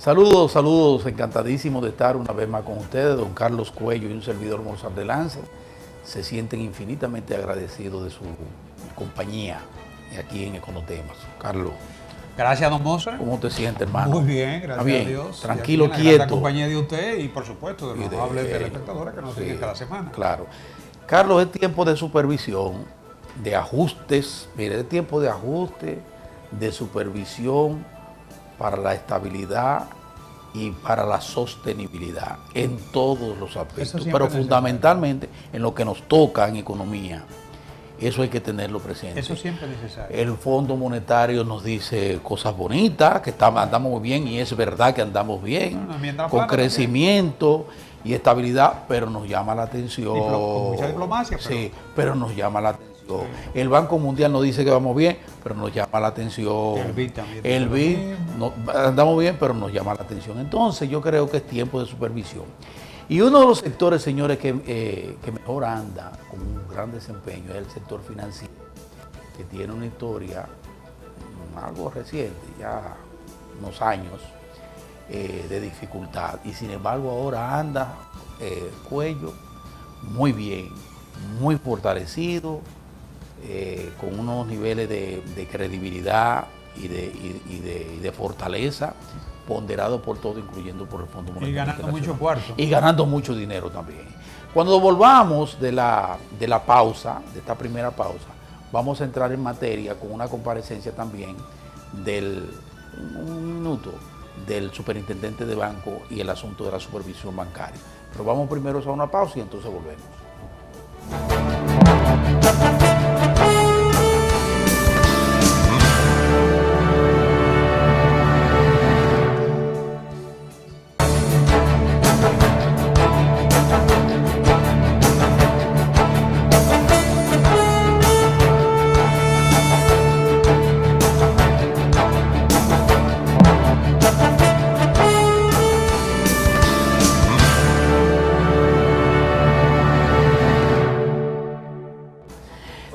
Saludos, saludos, encantadísimo de estar una vez más con ustedes, don Carlos Cuello y un servidor Mozart de Lance. Se sienten infinitamente agradecidos de su compañía aquí en Econotemas. Carlos. Gracias, don Mozart. ¿Cómo te sientes, hermano? Muy bien, gracias a Dios. Tranquilo, aquí, quieto. La compañía de usted y, por supuesto, de los amables telespectadores que nos siguen cada semana. Claro. Carlos, es tiempo de supervisión, de ajustes. Mire, es tiempo de ajuste, de supervisión para la estabilidad y para la sostenibilidad en todos los aspectos, pero fundamentalmente en lo que nos toca en economía. Eso hay que tenerlo presente. Eso siempre es necesario. El Fondo Monetario nos dice cosas bonitas, que andamos muy bien, y es verdad que andamos bien, con crecimiento y estabilidad, pero nos llama la atención. Con mucha diplomacia. Sí, pero nos llama la atención. El Banco Mundial nos dice que vamos bien, pero nos llama la atención. El BID también. El BID, andamos bien, pero nos llama la atención. Entonces yo creo que es tiempo de supervisión. Y uno de los sectores, señores, que mejor anda con un gran desempeño es el sector financiero, que tiene una historia algo reciente, ya unos años de dificultad. Y sin embargo ahora anda Cuello muy bien, muy fortalecido, con unos niveles de credibilidad y de fortaleza, ponderado por todo, incluyendo por el Fondo Monetario. Y ganando mucho cuarto. Y ganando mucho dinero también. Cuando volvamos de la pausa, de esta primera pausa, vamos a entrar en materia con una comparecencia también del superintendente de banco y el asunto de la supervisión bancaria. Pero vamos primero a una pausa y entonces volvemos.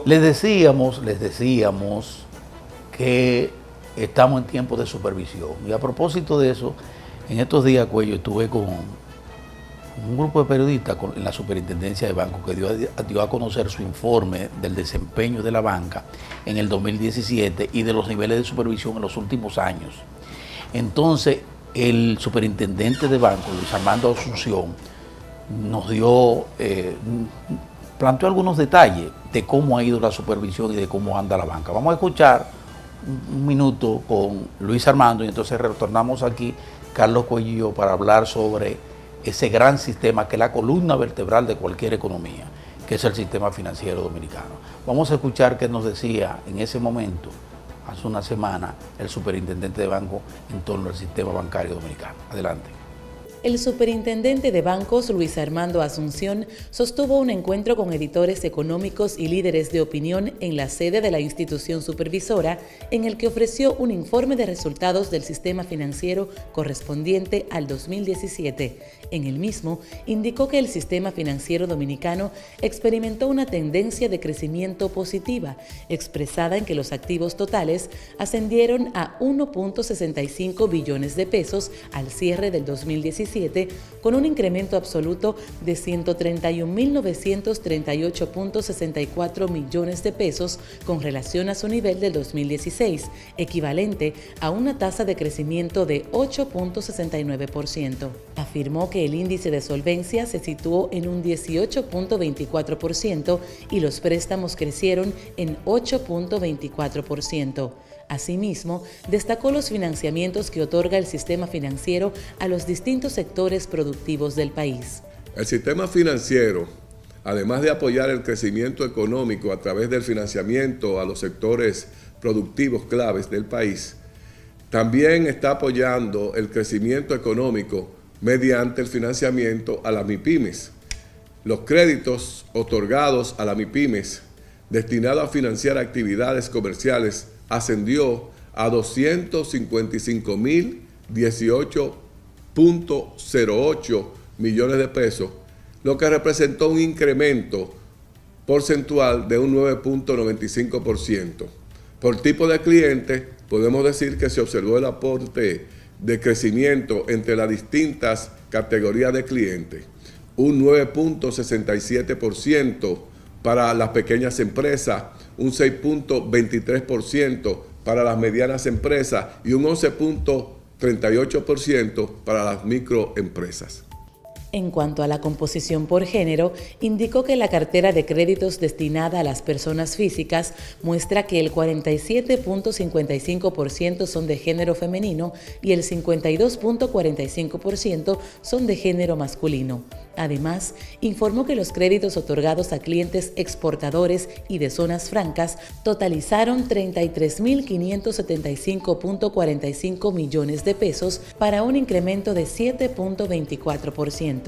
Les decíamos que estamos en tiempo de supervisión. Y a propósito de eso, en estos días, Cuello, estuve con un grupo de periodistas en la superintendencia de banco que dio a conocer su informe del desempeño de la banca en el 2017 y de los niveles de supervisión en los últimos años. Entonces, el superintendente de banco, Luis Armando Asunción, nos planteó algunos detalles de cómo ha ido la supervisión y de cómo anda la banca. Vamos a escuchar un minuto con Luis Armando y entonces retornamos aquí, Carlos Cuello, para hablar sobre ese gran sistema que es la columna vertebral de cualquier economía, que es el sistema financiero dominicano. Vamos a escuchar qué nos decía en ese momento, hace una semana, el superintendente de banco en torno al sistema bancario dominicano. Adelante. El superintendente de bancos, Luis Armando Asunción, sostuvo un encuentro con editores económicos y líderes de opinión en la sede de la institución supervisora, en el que ofreció un informe de resultados del sistema financiero correspondiente al 2017. En el mismo, indicó que el sistema financiero dominicano experimentó una tendencia de crecimiento positiva, expresada en que los activos totales ascendieron a 1.65 billones de pesos al cierre del 2017, con un incremento absoluto de 131.938.64 millones de pesos con relación a su nivel del 2016, equivalente a una tasa de crecimiento de 8.69%. Afirmó que el índice de solvencia se situó en un 18.24% y los préstamos crecieron en 8.24%. Asimismo, destacó los financiamientos que otorga el sistema financiero a los distintos sectores productivos del país. El sistema financiero, además de apoyar el crecimiento económico a través del financiamiento a los sectores productivos claves del país, también está apoyando el crecimiento económico mediante el financiamiento a las MIPYMES. Los créditos otorgados a las MIPYMES destinados a financiar actividades comerciales ascendió a 255.018.08 millones de pesos, lo que representó un incremento porcentual de un 9.95%. Por tipo de cliente, podemos decir que se observó el aporte de crecimiento entre las distintas categorías de clientes. Un 9.67% para las pequeñas empresas, un 6.23% para las medianas empresas y un 11.38% para las microempresas. En cuanto a la composición por género, indicó que la cartera de créditos destinada a las personas físicas muestra que el 47.55% son de género femenino y el 52.45% son de género masculino. Además, informó que los créditos otorgados a clientes exportadores y de zonas francas totalizaron 33.575.45 millones de pesos para un incremento de 7.24%.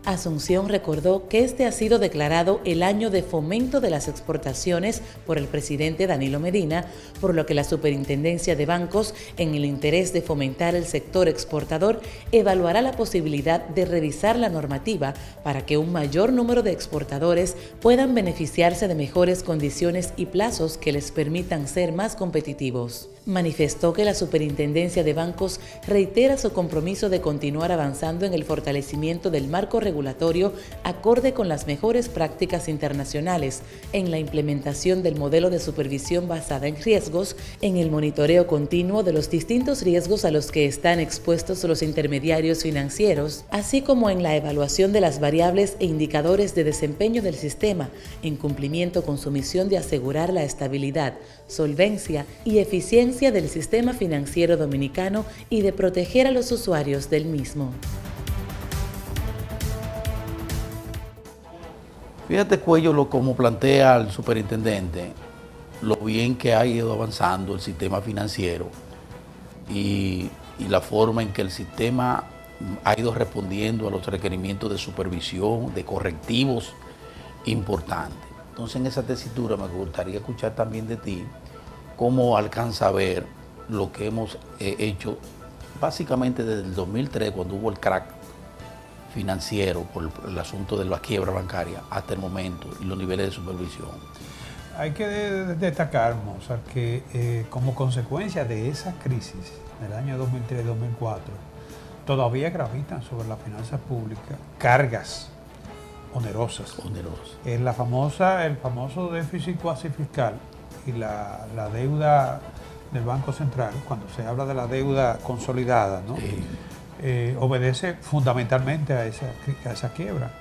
Asunción recordó que este ha sido declarado el año de fomento de las exportaciones por el presidente Danilo Medina, por lo que la Superintendencia de Bancos, en el interés de fomentar el sector exportador, evaluará la posibilidad de revisar la normativa para que un mayor número de exportadores puedan beneficiarse de mejores condiciones y plazos que les permitan ser más competitivos. Manifestó que la Superintendencia de Bancos reitera su compromiso de continuar avanzando en el fortalecimiento del marco regulatorio acorde con las mejores prácticas internacionales, en la implementación del modelo de supervisión basada en riesgos, en el monitoreo continuo de los distintos riesgos a los que están expuestos los intermediarios financieros, así como en la evaluación de las variables e indicadores de desempeño del sistema, en cumplimiento con su misión de asegurar la estabilidad, solvencia y eficiencia del sistema financiero dominicano y de proteger a los usuarios del mismo. Fíjate, Cuello, como plantea el superintendente, lo bien que ha ido avanzando el sistema financiero y la forma en que el sistema ha ido respondiendo a los requerimientos de supervisión, de correctivos importantes. Entonces, en esa tesitura me gustaría escuchar también de ti cómo alcanza a ver lo que hemos hecho básicamente desde el 2003, cuando hubo el crack financiero por el asunto de la quiebra bancaria, hasta el momento, y los niveles de supervisión. Hay que destacar, Mozart, que como consecuencia de esa crisis del año 2003-2004, todavía gravitan sobre las finanzas públicas cargas onerosas. El famoso déficit cuasi fiscal y la deuda del Banco Central, cuando se habla de la deuda consolidada, ¿no? Sí. Obedece fundamentalmente a esa quiebra.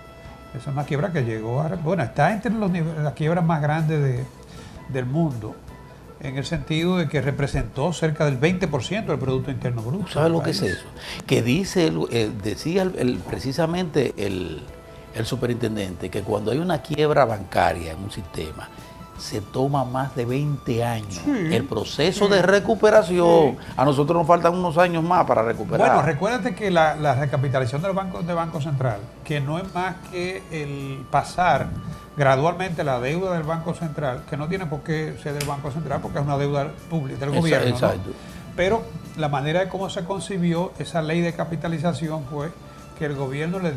Es una quiebra que llegó está entre las quiebras más grandes del mundo, en el sentido de que representó cerca del 20% del Producto Interno Bruto. ¿Sabes lo que es eso? Que dice, decía precisamente el superintendente, que cuando hay una quiebra bancaria en un sistema, se toma más de 20 años. Sí, el proceso de recuperación. Sí. A nosotros nos faltan unos años más para recuperar. Bueno, recuérdate que la recapitalización del Banco Central, que no es más que el pasar gradualmente la deuda del Banco Central, que no tiene por qué ser del Banco Central, porque es una deuda pública del gobierno. Exacto. ¿No? Pero la manera de cómo se concibió esa ley de capitalización fue que el gobierno le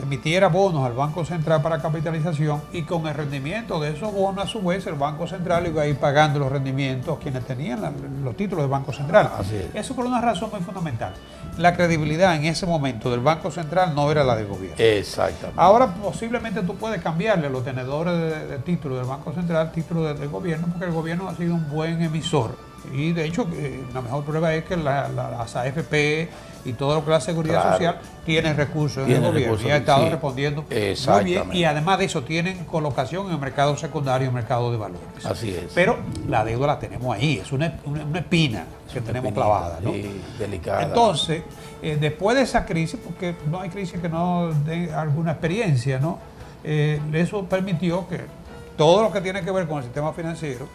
emitiera bonos al Banco Central para capitalización, y con el rendimiento de esos bonos, a su vez, el Banco Central iba a ir pagando los rendimientos a quienes tenían los títulos del Banco Central. Así es. Eso por una razón muy fundamental. La credibilidad en ese momento del Banco Central no era la del gobierno. Exactamente. Ahora posiblemente tú puedes cambiarle a los tenedores de títulos del Banco Central títulos del gobierno, porque el gobierno ha sido un buen emisor. Y de hecho, la mejor prueba es que las AFP y todo lo que es la seguridad social tienen recursos en el gobierno y ha estado respondiendo muy bien, y además de eso tienen colocación en el mercado secundario y en el mercado de valores. Así es. Pero la deuda la tenemos ahí, es una espina que tenemos clavada, ¿no? Delicada. Entonces, después de esa crisis, porque no hay crisis que no dé alguna experiencia, ¿no? Eso permitió que todo lo que tiene que ver con el sistema financiero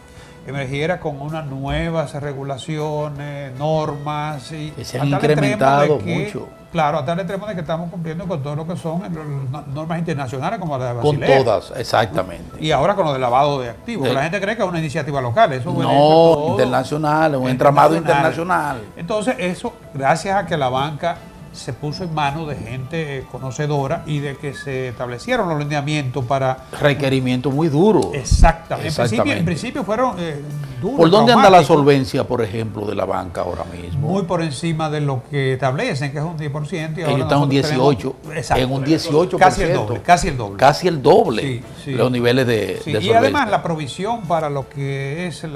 emergiera con unas nuevas regulaciones, normas, y que se han incrementado mucho. Claro, hasta el extremo de que estamos cumpliendo con todo lo que son normas internacionales como la de Basilea. Con todas, exactamente. Y ahora con lo del lavado de activos. La gente cree que es una iniciativa local. Eso no, internacional, un entramado internacional. Entonces, eso, gracias a que la banca se puso en manos de gente conocedora y de que se establecieron los lineamientos para... Requerimientos muy duros. Exactamente. En principio fueron duros. ¿Por dónde anda la traumáticos, solvencia, por ejemplo, de la banca ahora mismo? muy por encima de lo que establecen, que es un 10%. Y ahora Ellos están un 18%. Exacto, En un 18%. Casi el doble. Casi el doble. Sí, sí. Los niveles de Sí, solvencia. y además la provisión para lo que es el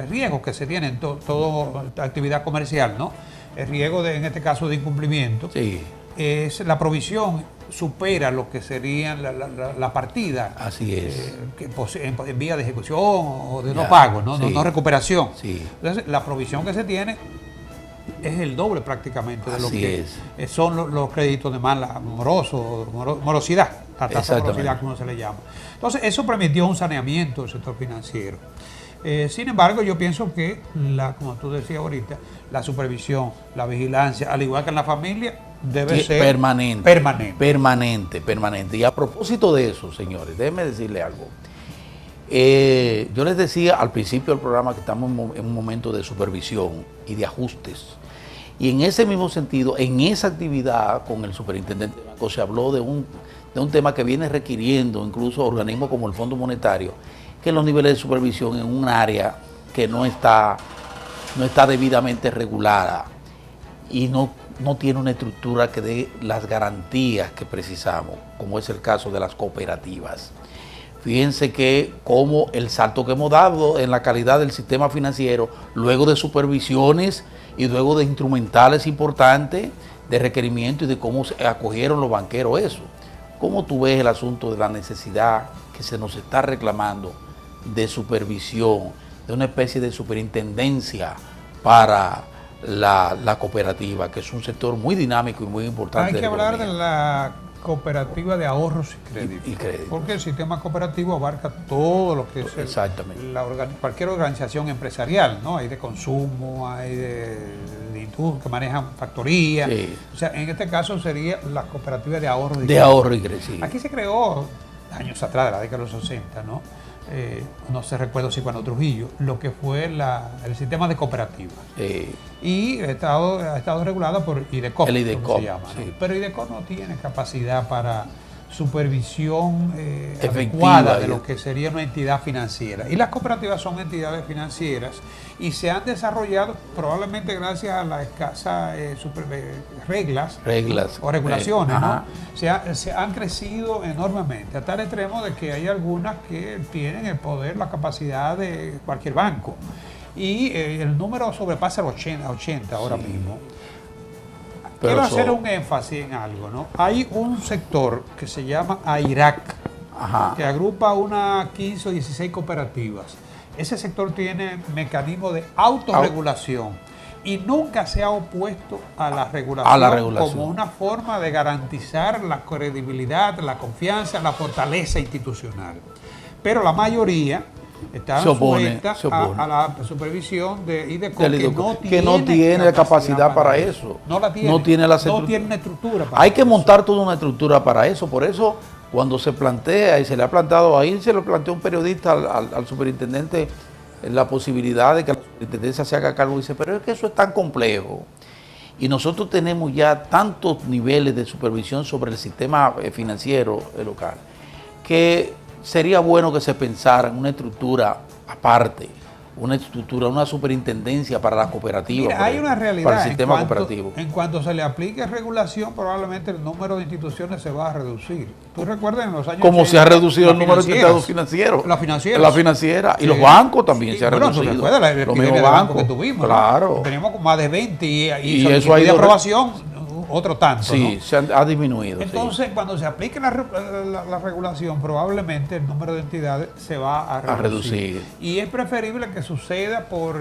riesgo que se tiene en toda actividad comercial, ¿no? El riesgo, en este caso, de incumplimiento. Sí. Es la provisión supera lo que serían la partida. Así es. En vía de ejecución o de Ya, no pago, ¿no? sí. No recuperación. Sí. Entonces, la provisión que se tiene es el doble prácticamente de lo Así que son los créditos de mala morosidad, la tasa de Exactamente. morosidad, como se le llama. Entonces, eso permitió un saneamiento del sector financiero. Sin embargo, yo pienso que, como tú decías ahorita, la supervisión, la vigilancia, al igual que en la familia, debe ser permanente. Y a propósito de eso, señores, déjenme decirle algo. Yo les decía al principio del programa que estamos en un momento de supervisión y de ajustes. Y en ese mismo sentido, en esa actividad con el superintendente de banco se habló de un tema que viene requiriendo incluso organismos como el Fondo Monetario, que los niveles de supervisión en un área que no está debidamente regulada y no tiene una estructura que dé las garantías que precisamos, como es el caso de las cooperativas. Fíjense que como el salto que hemos dado en la calidad del sistema financiero, luego de supervisiones y luego de instrumentales importantes, de requerimiento y de cómo se acogieron los banqueros eso. ¿Cómo tú ves el asunto de la necesidad que se nos está reclamando de supervisión, de una especie de superintendencia para la cooperativa, que es un sector muy dinámico y muy importante? Hay que hablar de la cooperativa de ahorros y créditos. Y crédito. Porque el sistema cooperativo abarca todo lo que es Exactamente. cualquier organización empresarial, ¿no? Hay de consumo, hay de industria que manejan factoría. Sí. O sea, en este caso sería la cooperativa de ahorros De ahorro y crédito. Sí. Aquí se creó años atrás, de la década de los 60, ¿no? No se recuerdo si cuando Trujillo, lo que fue el sistema de cooperativas. Y ha estado regulado por IDECOP, El IDECOP, como se llama, ¿no? sí. Pero IDECOP no tiene capacidad para supervisión Efectiva, adecuada de lo que sería una entidad financiera. Y las cooperativas son entidades financieras y se han desarrollado probablemente gracias a las escasas reglas o regulaciones, ¿no? Se han crecido enormemente, a tal extremo de que hay algunas que tienen el poder, la capacidad de cualquier banco. Y el número sobrepasa el 80 ahora mismo. Quiero hacer un énfasis en algo, ¿no? Hay un sector que se llama AIRAC, que agrupa unas 15 o 16 cooperativas. Ese sector tiene mecanismos de autorregulación y nunca se ha opuesto a la regulación como una forma de garantizar la credibilidad, la confianza, la fortaleza institucional. Pero la mayoría están sujetas a la supervisión de IDECOP, que no tiene capacidad para eso. No la tiene. No tiene una estructura para Hay que montar toda una estructura para eso. Por eso, cuando se plantea, y se le ha planteado ahí, se lo planteó un periodista al superintendente, la posibilidad de que la superintendencia se haga cargo. Dice, pero es que eso es tan complejo. Y nosotros tenemos ya tantos niveles de supervisión sobre el sistema financiero local, que sería bueno que se pensara en una estructura aparte, una superintendencia para la cooperativa. Mira, hay una realidad para el sistema cooperativo. En cuanto se le aplique regulación, probablemente el número de instituciones se va a reducir. ¿Tú recuerdas en los años Como 80, se ha reducido el número de entidades financieros? La financiera. La financiera. Y los bancos también se han reducido. ¿Tú recuerdas la epidemia de banco que tuvimos? Claro. ¿No? Teníamos más de 20 y eso ha ido de aprobación, otro tanto. Sí, ¿no? se ha disminuido. Entonces, cuando se aplique la regulación, probablemente el número de entidades se va a reducir. Y es preferible que suceda por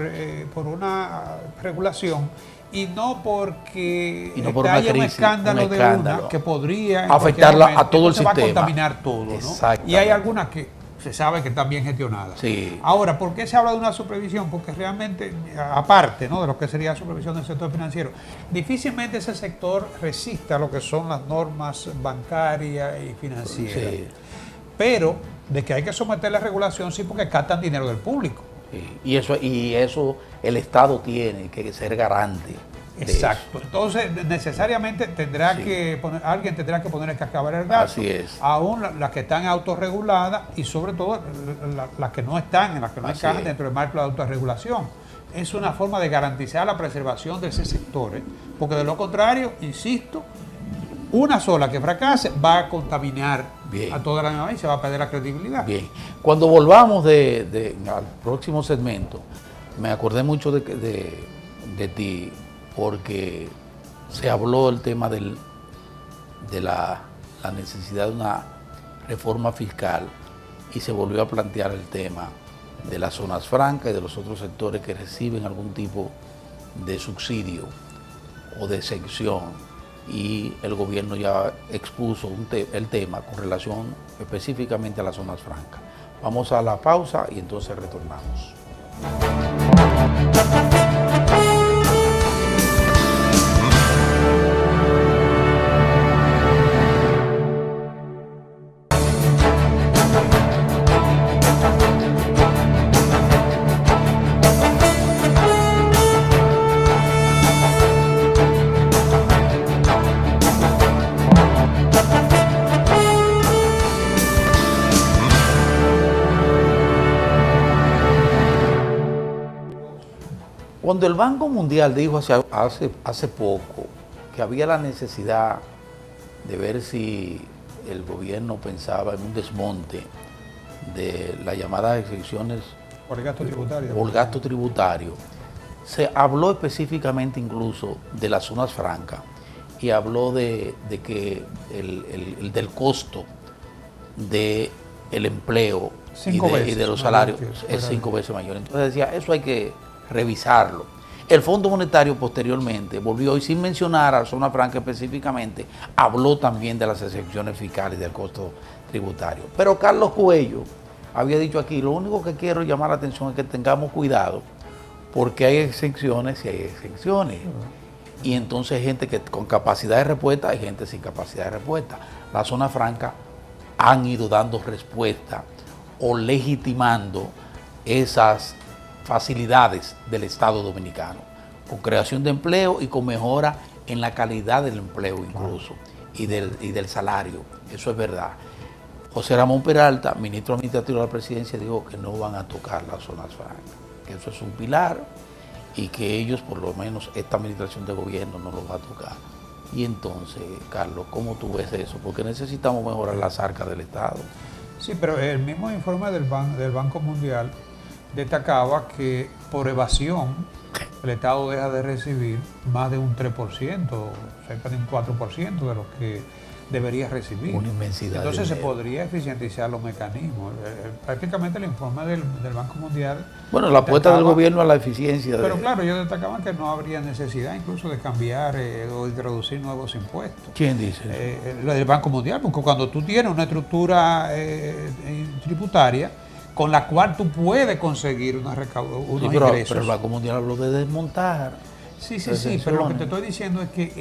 una regulación y no porque haya un escándalo de una que podría afectarla a todo el sistema. Va a contaminar todo, ¿no? Y hay algunas que se sabe que están bien gestionadas. Sí. Ahora, ¿por qué se habla de una supervisión? Porque realmente, aparte, ¿no?, de lo que sería la supervisión del sector financiero, difícilmente ese sector resista a lo que son las normas bancarias y financieras. Sí. Pero de que hay que someterle a regulación, sí, porque captan dinero del público. Sí. Y eso el Estado tiene que ser garante Exacto. Entonces, necesariamente tendrá que poner, alguien tendrá que poner el cascabel al gato. Así es. Aún las que están autorreguladas y sobre todo las que no están, las que no encajan dentro del marco de la autorregulación. Es una forma de garantizar la preservación de ese sector, porque de lo contrario, insisto, una sola que fracase va a contaminar a toda la demás y se va a perder la credibilidad. Bien. Cuando volvamos al próximo segmento, me acordé mucho de ti, porque se habló del tema de la necesidad de una reforma fiscal y se volvió a plantear el tema de las zonas francas y de los otros sectores que reciben algún tipo de subsidio o de exención, y el gobierno ya expuso el tema con relación específicamente a las zonas francas. Vamos a la pausa y entonces retornamos. Cuando el Banco Mundial dijo hace poco que había la necesidad de ver si el gobierno pensaba en un desmonte de las llamadas exenciones por el gasto tributario, se habló específicamente incluso de las zonas francas y habló de que del costo del empleo y de los salarios es 5 veces mayor. Entonces decía, eso hay que revisarlo. El Fondo Monetario posteriormente volvió, y sin mencionar a la zona franca específicamente, habló también de las exenciones fiscales y del costo tributario. Pero Carlos Cuello había dicho aquí, lo único que quiero llamar la atención es que tengamos cuidado, porque hay exenciones y hay exenciones. Y entonces hay gente que con capacidad de respuesta, hay gente sin capacidad de respuesta. La zona franca han ido dando respuesta o legitimando esas facilidades del Estado Dominicano, con creación de empleo y con mejora en la calidad del empleo incluso, y del salario. Eso es verdad. José Ramón Peralta, ministro administrativo de la presidencia, dijo que no van a tocar las zonas francas, que eso es un pilar y que ellos, por lo menos esta administración de gobierno, no lo va a tocar. Y entonces, Carlos, ¿cómo tú ves eso? Porque necesitamos mejorar las arcas del Estado. Sí, pero el mismo informe del Banco Mundial destacaba que por evasión el Estado deja de recibir más de un 3%, cerca de un 4% de lo que debería recibir. Una inmensidad. Entonces se podría eficientizar los mecanismos. Prácticamente el informe del Banco Mundial... Bueno, la apuesta del gobierno a la eficiencia. Pero claro, ellos destacaban que no habría necesidad incluso de cambiar o introducir nuevos impuestos. ¿Quién dice? Lo del Banco Mundial, porque cuando tú tienes una estructura tributaria con la cual tú puedes conseguir unos ingresos. Pero el Banco Mundial habló de desmontar. Sí, pero lo que te estoy diciendo es que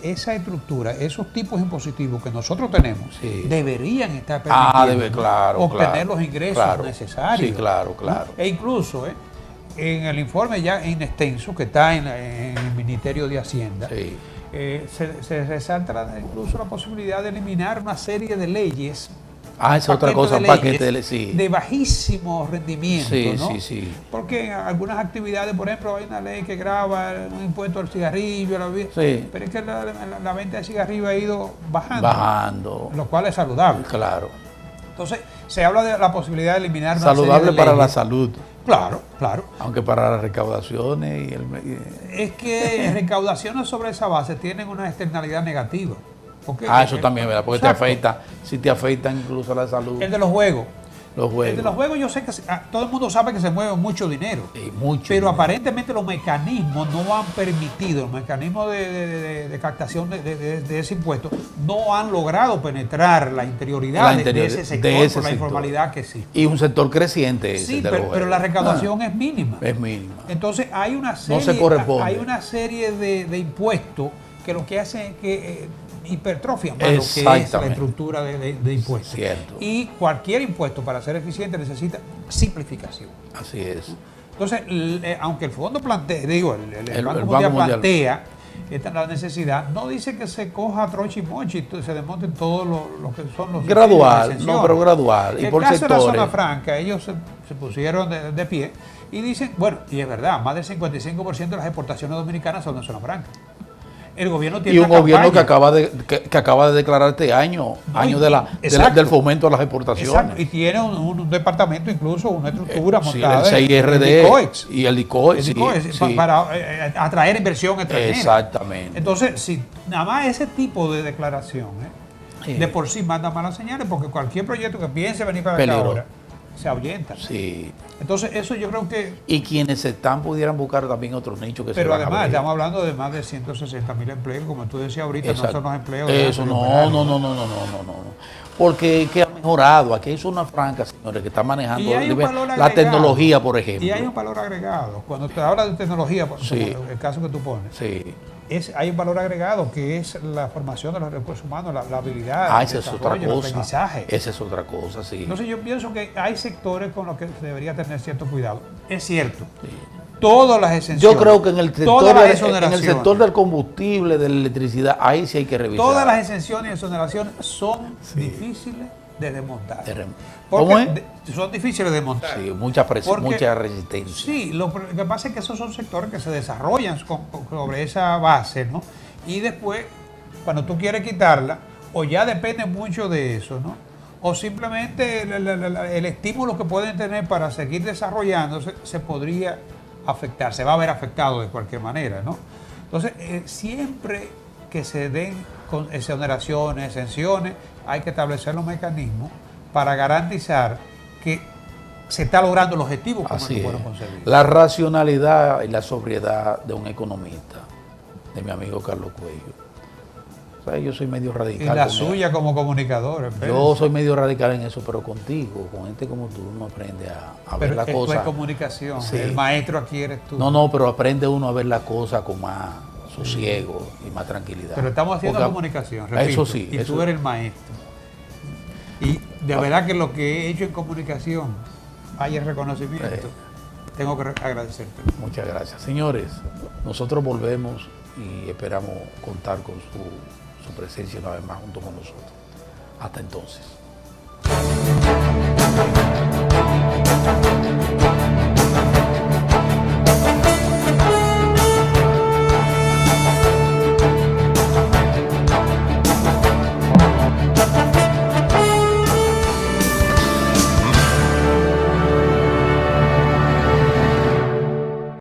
esa estructura, esos tipos impositivos que nosotros tenemos, deberían estar permitiendo obtener los ingresos necesarios. Sí, claro. E incluso en el informe ya en extenso que está en el Ministerio de Hacienda, se resalta incluso la posibilidad de eliminar una serie de leyes. Esa es otra cosa, un paquete de bajísimo rendimiento, ¿no? Sí. Porque en algunas actividades, por ejemplo, hay una ley que grava un impuesto al cigarrillo, pero es que la venta de cigarrillo ha ido bajando, lo cual es saludable. Claro. Entonces, se habla de la posibilidad de eliminar una saludable serie de para leyes. La salud. Claro. Aunque para las recaudaciones es que recaudaciones sobre esa base tienen una externalidad negativa. Eso también es verdad, porque te afecta, si te afecta incluso la salud. El de los juegos. El de los juegos yo sé que todo el mundo sabe que se mueve mucho dinero. Pero aparentemente los mecanismos no han permitido, los mecanismos de captación de ese impuesto no han logrado penetrar la interioridad de ese sector por la informalidad que existe. Y un sector creciente. Sí, pero la recaudación es mínima. Es mínima. Entonces hay una serie, no se corresponde. Hay una serie de impuestos que lo que hacen es que hipertrofian más lo que es la estructura de impuestos. Cierto. Y cualquier impuesto para ser eficiente necesita simplificación. Así es. Entonces, aunque el fondo plantea, digo, el Banco el Mundial Banco plantea la necesidad, no dice que se coja troche y moche y se desmonten todos lo que son los Gradual, subsidios, no, pero gradual. En Y el por caso de la sectores. zona franca, ellos se pusieron de pie y dicen, bueno, y es verdad, más del 55% de las exportaciones dominicanas son de zona franca. El gobierno tiene Y un una gobierno que campaña. acaba de declarar este año, No, año exacto. del fomento a las exportaciones. Exacto, y tiene un departamento, incluso una estructura Sí, montada. el CIRD el DICOEX. y el DICOEX. El DICOEX, sí. para atraer inversión extranjera. Exactamente. Entonces, si nada más ese tipo de declaración, Sí. de por sí manda malas señales, porque cualquier proyecto que piense venir para acá Peligro. ahora se ahuyenta. Sí. Entonces, eso yo creo que. Y quienes están pudieran buscar también otros nichos que Pero se van a además, abrir. estamos hablando de más de 160.000 empleos, como tú decías ahorita, Exacto. no son los empleos. de Eso los no. Porque que ha mejorado. Aquí es una franca, señores, que está manejando Y hay un valor la agregado. tecnología, por ejemplo. Y hay un valor agregado. Cuando te habla de tecnología, como Sí. el caso que tú pones, Sí. hay un valor agregado que es la formación de los recursos humanos, la habilidad, el Esa es otra desarrollo, el cosa. aprendizaje. Esa es otra cosa, sí. Entonces yo pienso que hay sectores con los que se debería tener cierto cuidado. Es cierto. Todas las exenciones. Yo creo que en el todas las sector, en el exoneraciones, sector del combustible, de la electricidad, ahí sí hay que revisar. todas las exenciones y exoneraciones son difíciles de desmontar. ¿Cómo Porque es? son difíciles de desmontar. Sí, mucha presión, Porque- mucha resistencia. Sí, lo que pasa es que esos son sectores que se desarrollan sobre esa base, ¿no? Y después, cuando tú quieres quitarla, o ya depende mucho de eso, ¿no? O simplemente el estímulo que pueden tener para seguir desarrollándose se podría afectar, se va a ver afectado de cualquier manera, ¿no? Entonces, siempre que se den con exoneraciones, exenciones, hay que establecer los mecanismos para garantizar que se está logrando el objetivo como Así lo es. fueron concebidos. La racionalidad y la sobriedad de un economista, de mi amigo Carlos Cuello. O sea, yo soy medio Y radical. la con él. suya como comunicador. Yo soy medio radical en eso, pero contigo, con gente como tú, uno aprende a ver Pero la esto cosa. es comunicación. Sí. El maestro aquí eres tú. No, pero aprende uno a ver la cosa con más sosiego y más tranquilidad. Pero estamos haciendo Porque- comunicación, repito, Eso sí. y eso- tú eres el maestro. Y de verdad que lo que he hecho en comunicación hay el reconocimiento. Tengo que agradecerte. Muchas gracias. Señores, nosotros volvemos y esperamos contar con su presencia una vez más junto con nosotros. Hasta entonces.